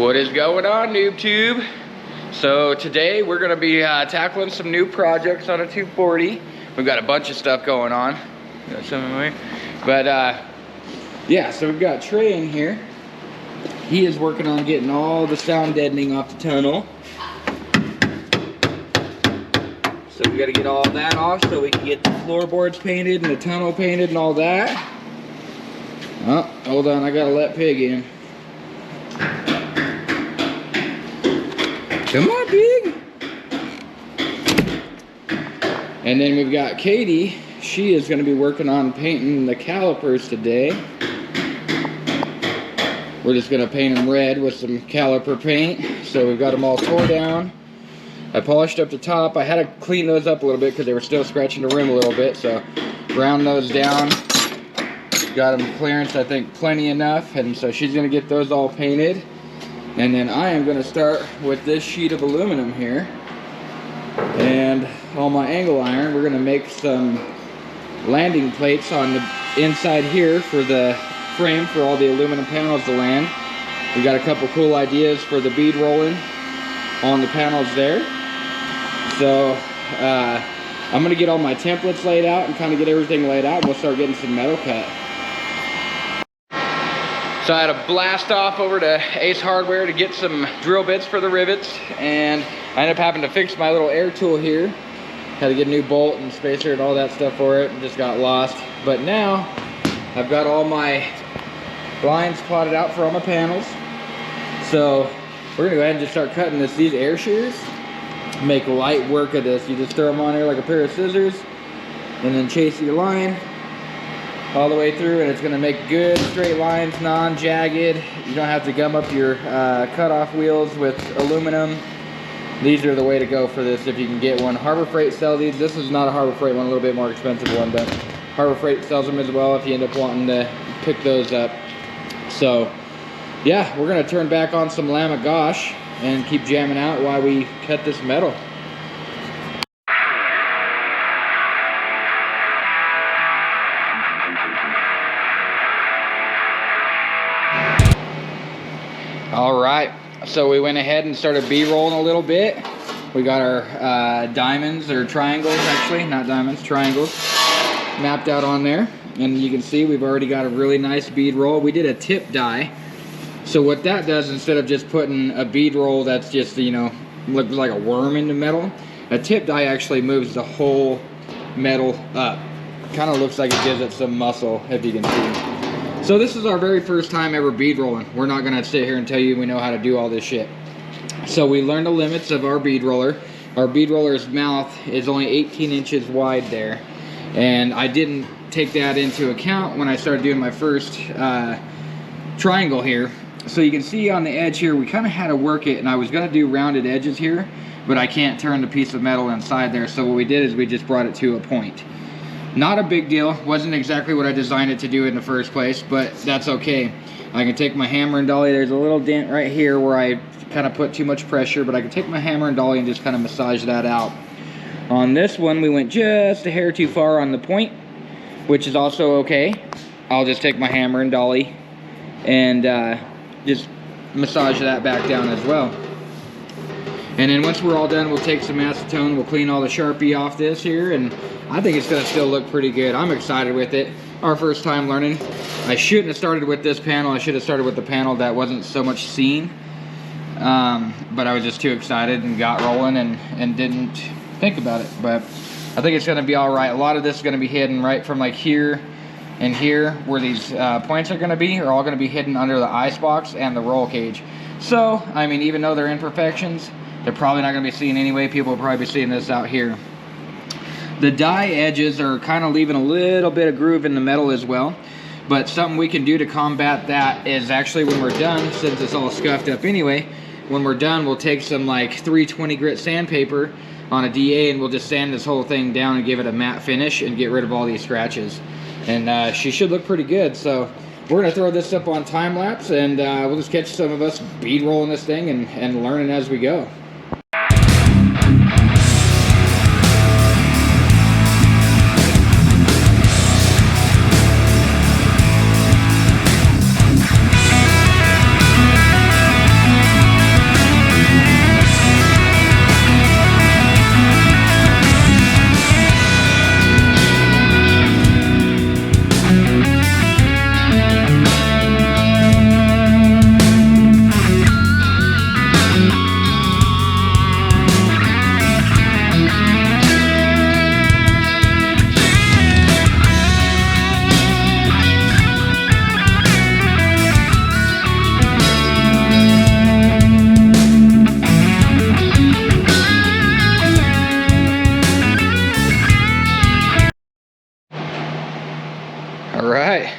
What is going on, Noob Tube? So today we're gonna be tackling some new projects on a 240. We've got a bunch of stuff going on. Got some in way. But yeah, so we've got Trey in here. He is working on getting all the sound deadening off the tunnel. So we gotta get all that off so we can get the floorboards painted and the tunnel painted and all that. Oh, hold on, I gotta let Pig in. Come on, Pig. And then we've got Katie. She is going to be working on painting the calipers today. We're just going to paint them red with some caliper paint. So we've got them all tore down. I polished up the top. I had to clean those up a little bit because they were still scratching the rim a little bit. So ground those down. Got them clearance, I think, plenty enough. And so she's going to get those all painted. And then I am going to start with this sheet of aluminum here. And on my angle iron, we're going to make some landing plates on the inside here for the frame for all the aluminum panels to land. We got a couple cool ideas for the bead rolling on the panels there. So I'm going to get all my templates laid out and kind of get everything laid out. We'll start getting some metal cut. So I had a blast off over to Ace Hardware to get some drill bits for the rivets, and I ended up having to fix my little air tool here. Had to get a new bolt and spacer and all that stuff for it, and just got lost. But now I've got all my lines plotted out for all my panels. So we're gonna go ahead and just start cutting these air shears. Make light work of this. You just throw them on there like a pair of scissors, and then chase your line all the way through, and it's going to make good straight lines, non-jagged. You don't have to gum up your cutoff wheels with aluminum. These are the way to go for this if you can get one. Harbor Freight sells these. This is not a Harbor Freight one, a little bit more expensive one, but Harbor Freight sells them as well if you end up wanting to pick those up. So yeah, we're going to turn back on some Lamagosh and keep jamming out while we cut this metal. All right, so we went ahead and started B-rolling a little bit. We got our diamonds, or triangles actually, not diamonds, triangles, mapped out on there. And you can see we've already got a really nice bead roll. We did a tip die. So what that does, instead of just putting a bead roll that's just, you know, looks like a worm in the metal, a tip die actually moves the whole metal up. Kind of looks like it gives it some muscle, if you can see. So this is our very first time ever bead rolling. We're not gonna sit here and tell you we know how to do all this shit. So we learned the limits of our bead roller. Our bead roller's mouth is only 18 inches wide there. And I didn't take that into account when I started doing my first triangle here. So you can see on the edge here, we kind of had to work it, and I was gonna do rounded edges here, but I can't turn the piece of metal inside there. So what we did is we just brought it to a point. Not a big deal, wasn't exactly what I designed it to do in the first place, but that's okay. I can take my hammer and dolly, there's a little dent right here where I kind of put too much pressure, but I can take my hammer and dolly and just kind of massage that out. On this one, we went just a hair too far on the point, which is also okay. I'll just take my hammer and dolly and just massage that back down as well. And then once we're all done, we'll take some acetone, we'll clean all the Sharpie off this here, and I think it's gonna still look pretty good. I'm excited with it. Our first time learning. I shouldn't have started with this panel. I should have started with the panel that wasn't so much seen. But I was just too excited and got rolling and didn't think about it. But I think it's gonna be all right. A lot of this is gonna be hidden right from like here and here, where these points are gonna be, are all gonna be hidden under the ice box and the roll cage. So, I mean, even though they're imperfections, they're probably not going to be seen anyway. People will probably be seeing this out here. The die edges are kind of leaving a little bit of groove in the metal as well. But something we can do to combat that is actually when we're done, since it's all scuffed up anyway, when we're done, we'll take some like 320 grit sandpaper on a DA and we'll just sand this whole thing down and give it a matte finish and get rid of all these scratches. And she should look pretty good. So we're going to throw this up on time lapse, and we'll just catch some of us bead rolling this thing and learning as we go. All right,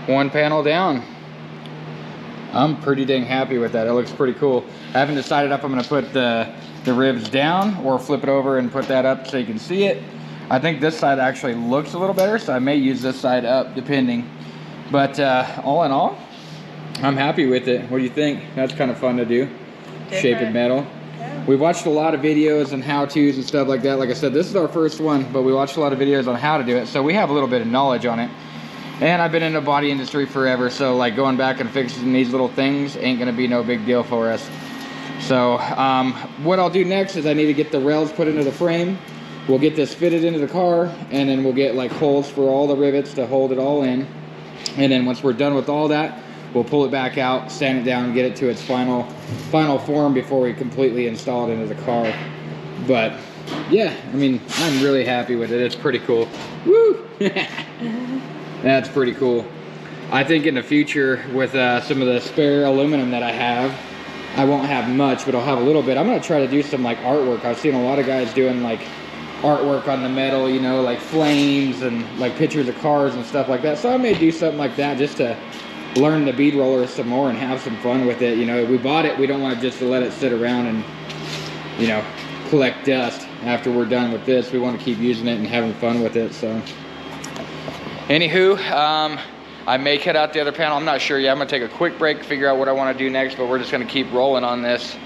one panel down. I'm pretty dang happy with that. It looks pretty cool. I haven't decided if I'm gonna put the ribs down or flip it over and put that up so you can see it. I think this side actually looks a little better, so I may use this side up depending. But all in all, I'm happy with it. What do you think? That's kind of fun to do. Shape it metal. Yeah. We watched a lot of videos and how-tos and stuff like that. Like I said, this is our first one, but we watched a lot of videos on how to do it, so we have a little bit of knowledge on it. And I've been in the body industry forever, so like going back and fixing these little things ain't gonna be no big deal for us. So what I'll do next is I need to get the rails put into the frame. We'll get this fitted into the car, and then we'll get like holes for all the rivets to hold it all in. And then once we're done with all that, we'll pull it back out, sand it down, get it to its final form before we completely install it into the car. But yeah, I mean, I'm really happy with it. It's pretty cool. Woo! That's pretty cool. I think in the future with some of the spare aluminum that I have, I won't have much, but I'll have a little bit. I'm gonna try to do some like artwork. I've seen a lot of guys doing like artwork on the metal, you know, like flames and like pictures of cars and stuff like that. So I may do something like that just to learn the bead roller some more and have some fun with it. You know, we bought it, we don't want to just let it sit around and, you know, collect dust after we're done with this. We want to keep using it and having fun with it. So anywho, I may cut out the other panel. I'm not sure yet. I'm gonna take a quick break, figure out what I want to do next, but we're just gonna keep rolling on this.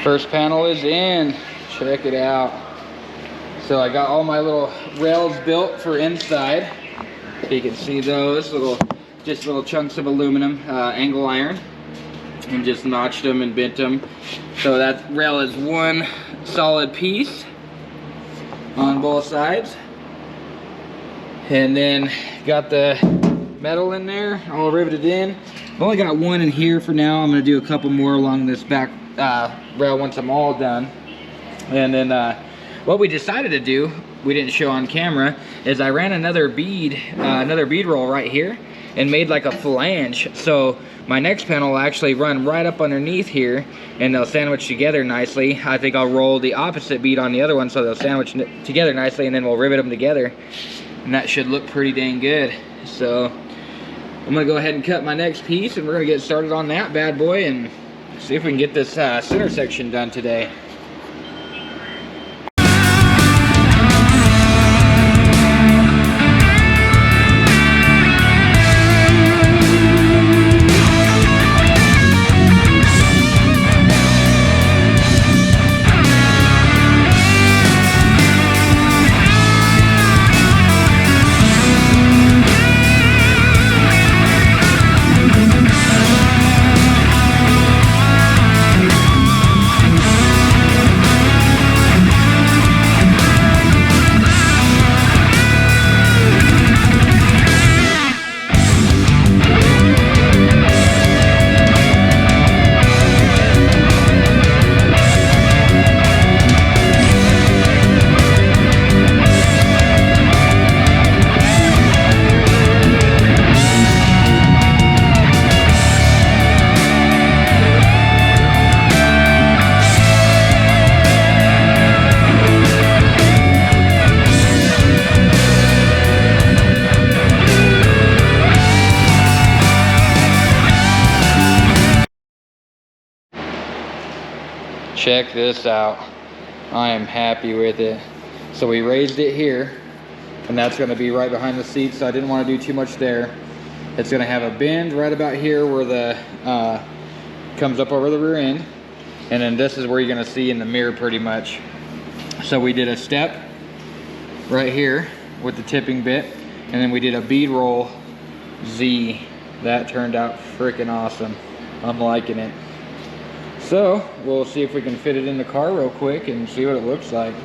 First panel is in. Check it out. So I got all my little rails built for inside. You can see those just little chunks of aluminum, angle iron, and just notched them and bent them. So that rail is one solid piece on both sides. And then got the metal in there, all riveted in. I've only got one in here for now. I'm gonna do a couple more along this back rail once I'm all done. And then what we decided to do, we didn't show on camera, is I ran another bead roll right here and made like a flange. So my next panel will actually run right up underneath here and they'll sandwich together nicely. I think I'll roll the opposite bead on the other one so they'll sandwich together nicely, and then we'll rivet them together. And that should look pretty dang good. So I'm gonna go ahead and cut my next piece and we're gonna get started on that bad boy and see if we can get this center section done today. Check this out. I am happy with it. So we raised it here, and that's going to be right behind the seat, so I didn't want to do too much there. It's gonna have a bend right about here where the comes up over the rear end, and then this is where you're gonna see in the mirror pretty much. So we did a step right here with the tipping bit, and then we did a bead roll Z. That turned out freaking awesome. I'm liking it. So we'll see if we can fit it in the car real quick and see what it looks like.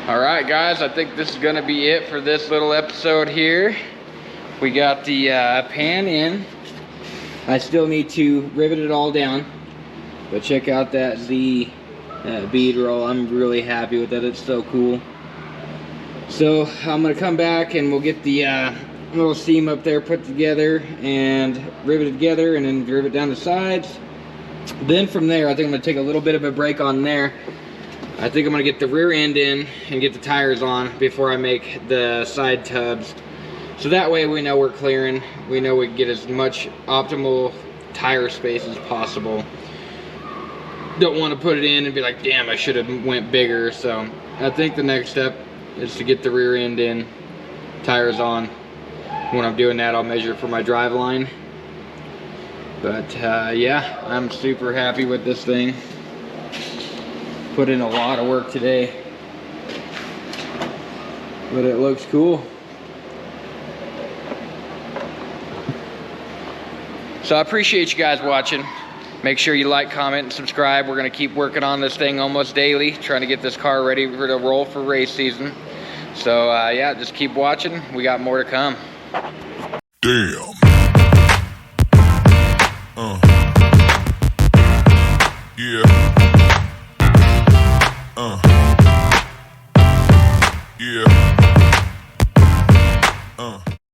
All right, guys, I think this is gonna be it for this little episode here. We got the pan in. I still need to rivet it all down, but check out that Z bead roll. I'm really happy with that. It's so cool. So I'm gonna come back and we'll get the little seam up there put together and riveted together, and then rivet down the sides. Then from there, I think I'm gonna take a little bit of a break on there. I think I'm gonna get the rear end in and get the tires on before I make the side tubs. So that way we know we're clearing. We know we can get as much optimal tire space as possible. Don't want to put it in and be like, damn, I should have went bigger. So I think the next step is to get the rear end in, tires on. When I'm doing that, I'll measure for my drive line. But yeah, I'm super happy with this thing. Put in a lot of work today, but it looks cool. So I appreciate you guys watching. Make sure you like, comment, and subscribe. We're gonna keep working on this thing almost daily, trying to get this car ready to roll for race season. So yeah, just keep watching. We got more to come. Damn.